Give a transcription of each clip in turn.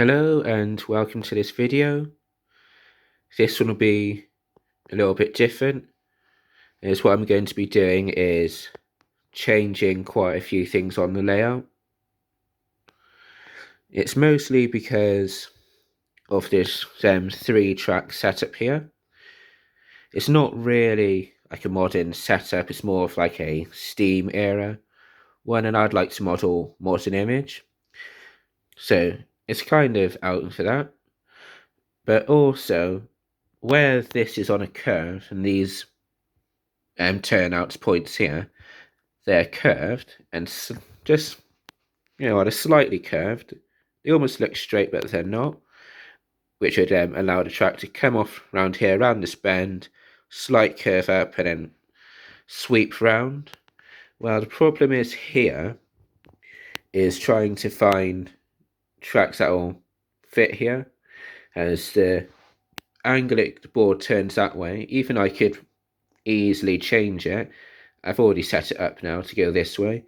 Hello and welcome to this video. This one will be a little bit different, as what I'm going to be doing is changing quite a few things on the layout. It's mostly because of this 3-track setup here. It's not really like a modern setup, it's more of like a Steam era one, and I'd like to model modern image. So it's kind of out for that. But also, where this is on a curve and these turnouts points here, they're curved and just, they're slightly curved. They almost look straight, but they're not, which would allow the track to come off around here, around this bend, slight curve up, and then sweep round. Well, the problem is here is trying to find tracks that will fit here, as the angle the board turns that way. Even I could easily change it. I've already set it up now to go this way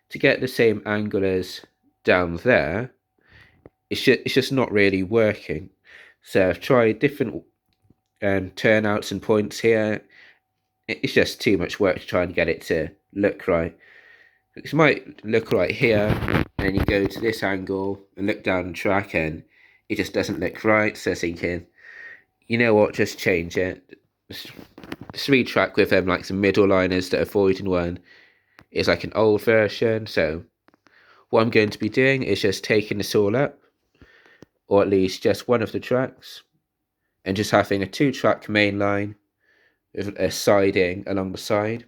to get the same angle as down there. It's just not really working. So I've tried different turnouts and points here. It's just too much work to try and get it to look right. It might look right here, and you go to this angle and look down the track and it just doesn't look right. So thinking, you know what, just change it. 3-track with like some middle liners that are void in one is like an old version. So what I'm going to be doing is just taking this all up, or at least just one of the tracks, and just having a 2-track main line with a siding along the side.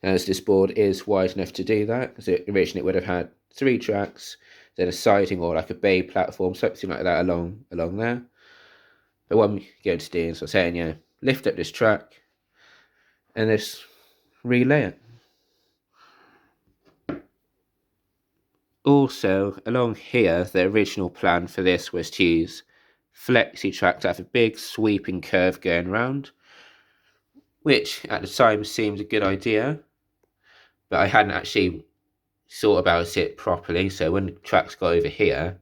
As this board is wide enough to do that, because originally it would have had 3 tracks, then a siding or like a bay platform, something like that along there. But what I'm going to do is, I'm saying, lift up this track and just relay it. Also, along here, the original plan for this was to use flexi track to have a big sweeping curve going round, which at the time seemed a good idea, but I hadn't actually thought about it properly. So when the tracks got over here,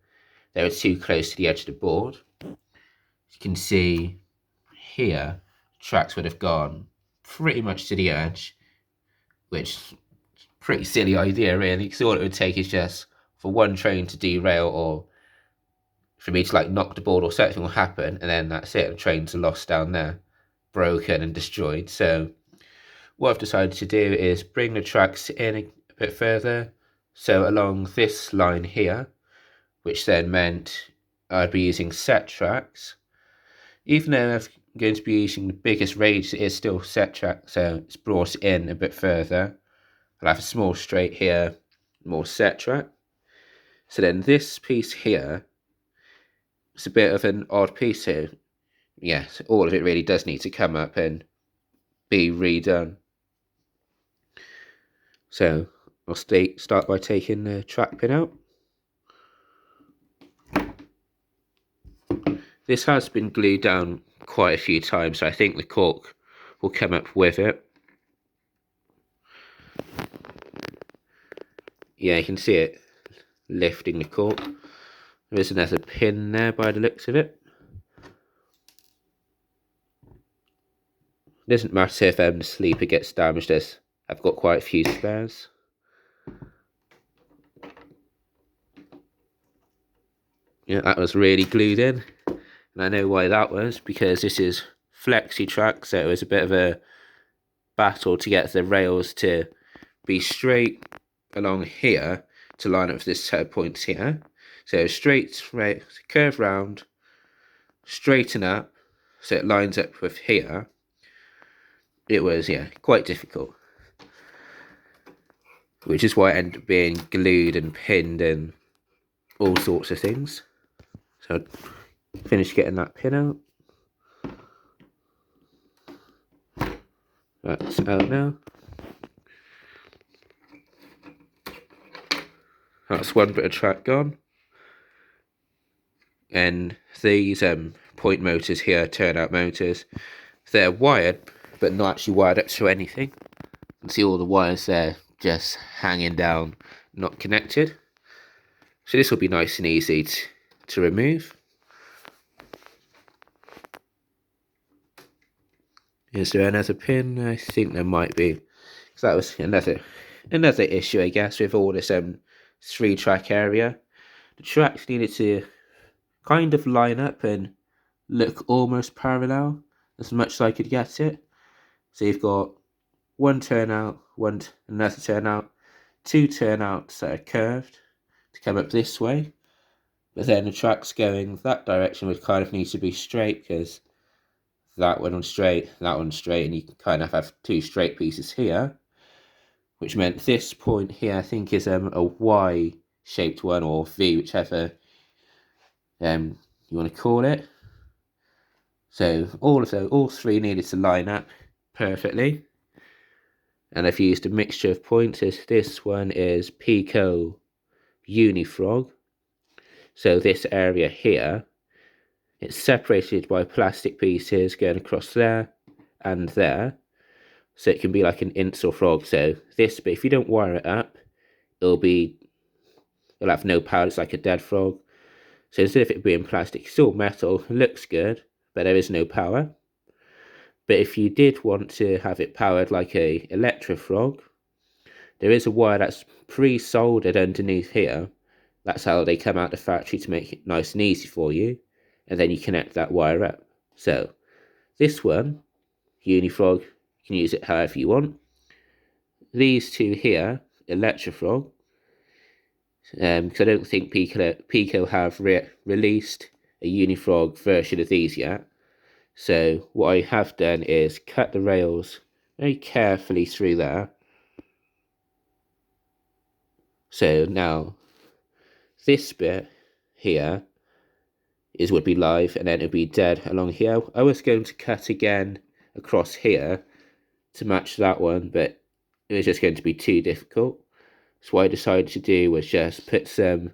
they were too close to the edge of the board. You can see here, tracks would have gone pretty much to the edge, which is a pretty silly idea really, because all it would take is just for one train to derail, or for me to like knock the board, or something will happen, and then that's it, the trains are lost down there, broken and destroyed. So what I've decided to do is bring the tracks in a bit further, so along this line here, which then meant I'd be using set tracks. Even though I'm going to be using the biggest radius, it is still set track, so it's brought it in a bit further. I'll have a small straight here, more set track. So then this piece here, it's a bit of an odd piece here. Yes, all of it really does need to come up and be redone. So I'll start by taking the track pin out. This has been glued down quite a few times, so I think the cork will come up with it. Yeah, you can see it lifting the cork. There's another pin there by the looks of it. It doesn't matter if the sleeper gets damaged, as I've got quite a few spares. Yeah, that was really glued in. And I know why that was, because this is flexi track, so it was a bit of a battle to get the rails to be straight along here to line up with this set of points here. So straight, curve round, straighten up, so it lines up with here. It was, quite difficult, which is why it ended up being glued and pinned and all sorts of things. So I finished getting that pin out. That's out now. That's one bit of track gone. And these point motors here, turnout motors, they're wired, but not actually wired up to anything. You can see all the wires there just hanging down, not connected. So this will be nice and easy to remove. Is there another pin? I think there might be. So that was another issue, I guess, with all this 3-track area. The tracks needed to kind of line up and look almost parallel as much as I could get it. So you've got one turnout, another turnout, 2 turnouts that are curved to come up this way. But then the tracks going that direction would kind of need to be straight, because that one's straight, and you can kind of have 2 straight pieces here, which meant this point here I think is a Y-shaped one, or V, whichever you want to call it. So all 3 needed to line up perfectly, and I've used a mixture of points. This one is Pico Unifrog. So this area here, it's separated by plastic pieces going across there and there, so it can be like an insel frog. So this bit, if you don't wire it up, it'll have no power. It's like a dead frog. So instead of it being plastic, it's still metal, looks good, but there is no power. But if you did want to have it powered like a electro frog, there is a wire that's pre-soldered underneath here. That's how they come out the factory to make it nice and easy for you. And then you connect that wire up. So this one, Unifrog, you can use it however you want. These 2 here, Electrofrog, because I don't think Pico have released a Unifrog version of these yet. So what I have done is cut the rails very carefully through there. So now this bit here would be live, and then it would be dead along here. I was going to cut again across here to match that one, but it was just going to be too difficult. So what I decided to do was just put some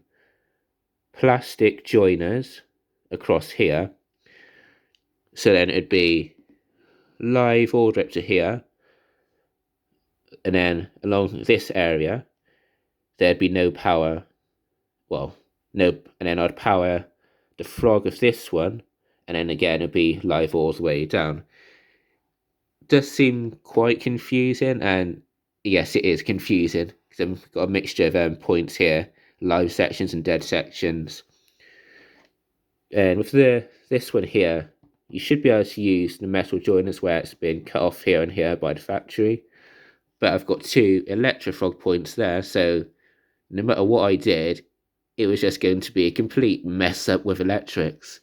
plastic joiners across here, so then it'd be live all the way up to here, and then along this area there'd be no power. Well, nope. And then I'd power the frog of this one, and then again it'd be live all the way down. It does seem quite confusing, and yes, it is confusing, because I've got a mixture of points here, live sections and dead sections. And with this one here, you should be able to use the metal joiners where it's been cut off here and here by the factory. But I've got 2 electrofrog points there, so no matter what I did, it was just going to be a complete mess up with electrics.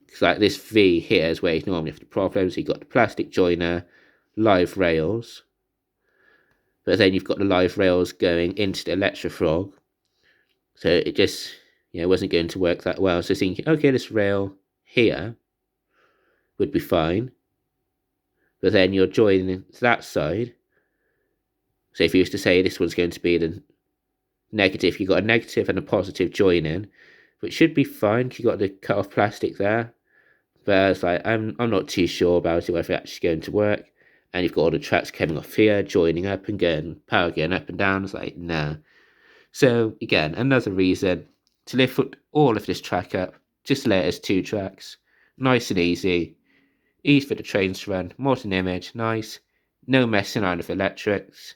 Because like this V here is where you normally have the problems. You've got the plastic joiner, live rails, but then you've got the live rails going into the electrofrog, so it just wasn't going to work that well. So thinking, okay, this rail here would be fine, but then you're joining that side. So if you used to say this one's going to be the negative, you've got a negative and a positive joining, which should be fine because you've got the cut off plastic there. But I was like, I'm not too sure about it, whether it's actually going to work. And you've got all the tracks coming off here, joining up and power going up and down. It's like, nah. So again, another reason to lift all of this track up, just let it as 2 tracks. Nice and easy for the trains to run, modern image, nice, no messing around with electrics.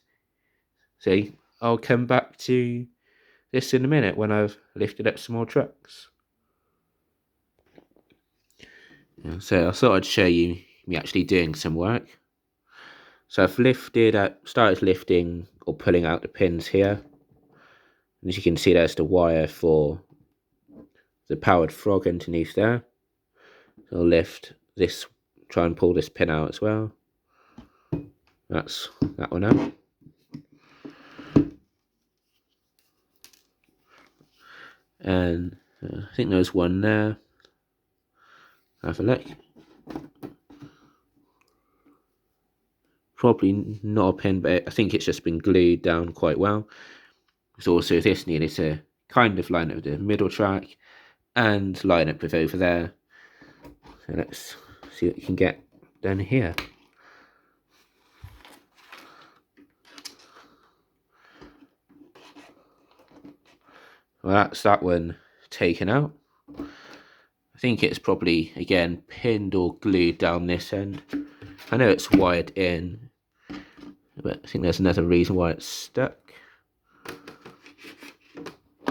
So I'll come back to this in a minute when I've lifted up some more trucks. So I thought I'd show you me actually doing some work. So I've started lifting or pulling out the pins here. And as you can see, there's the wire for the powered frog underneath there. So I'll lift this, try and pull this pin out as well. That's that one out. And I think there's one there. Have a look. Probably not a pin, but I think it's just been glued down quite well. So also this needed to kind of line up with the middle track and line up with over there. So let's see what you can get done here. Well, that's that one taken out. I think it's probably, again, pinned or glued down this end. I know it's wired in, but I think there's another reason why it's stuck.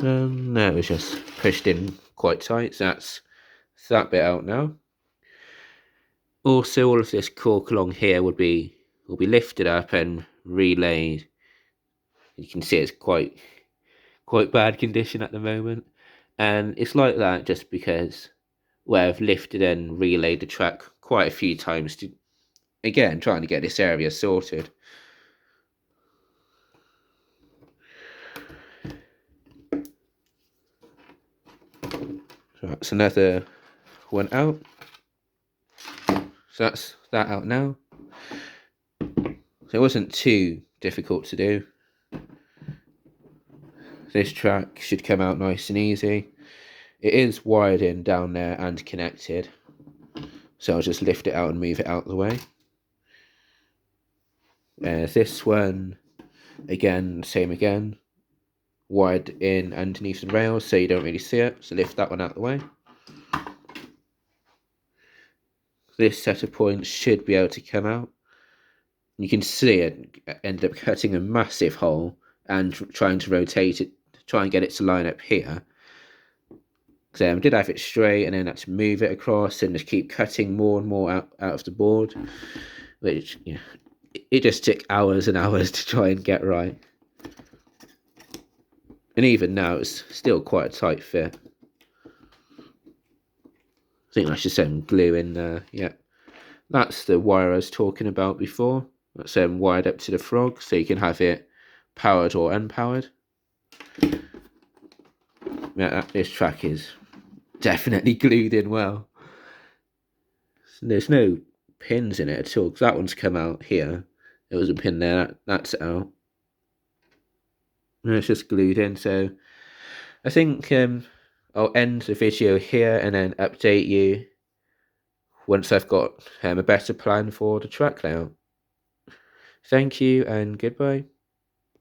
No, it was just pushed in quite tight, so that's that bit out now. Also, all of this cork along here will be lifted up and relayed. You can see it's quite bad condition at the moment, and it's like that just because I've lifted and relayed the track quite a few times to, again, trying to get this area sorted. So that's another one out. So that's that out now. So it wasn't too difficult to do. This track should come out nice and easy. It is wired in down there and connected. So I'll just lift it out and move it out of the way. This one, again, same again. Wired in underneath the rails so you don't really see it. So lift that one out of the way. This set of points should be able to come out. You can see it end up cutting a massive hole and trying to rotate it, try and get it to line up here. So I did have it straight and then had to move it across and just keep cutting more and more out of the board, which, you know, it just took hours and hours to try and get right. And even now it's still quite a tight fit. I think I should some glue in there. Yeah, that's the wire I was talking about before. That's wired up to the frog so you can have it powered or unpowered. Yeah, this track is definitely glued in well. There's no pins in it at all, because that one's come out here. There was a pin there, that's out. And it's just glued in, so I think I'll end the video here and then update you once I've got a better plan for the track layout. Thank you and goodbye.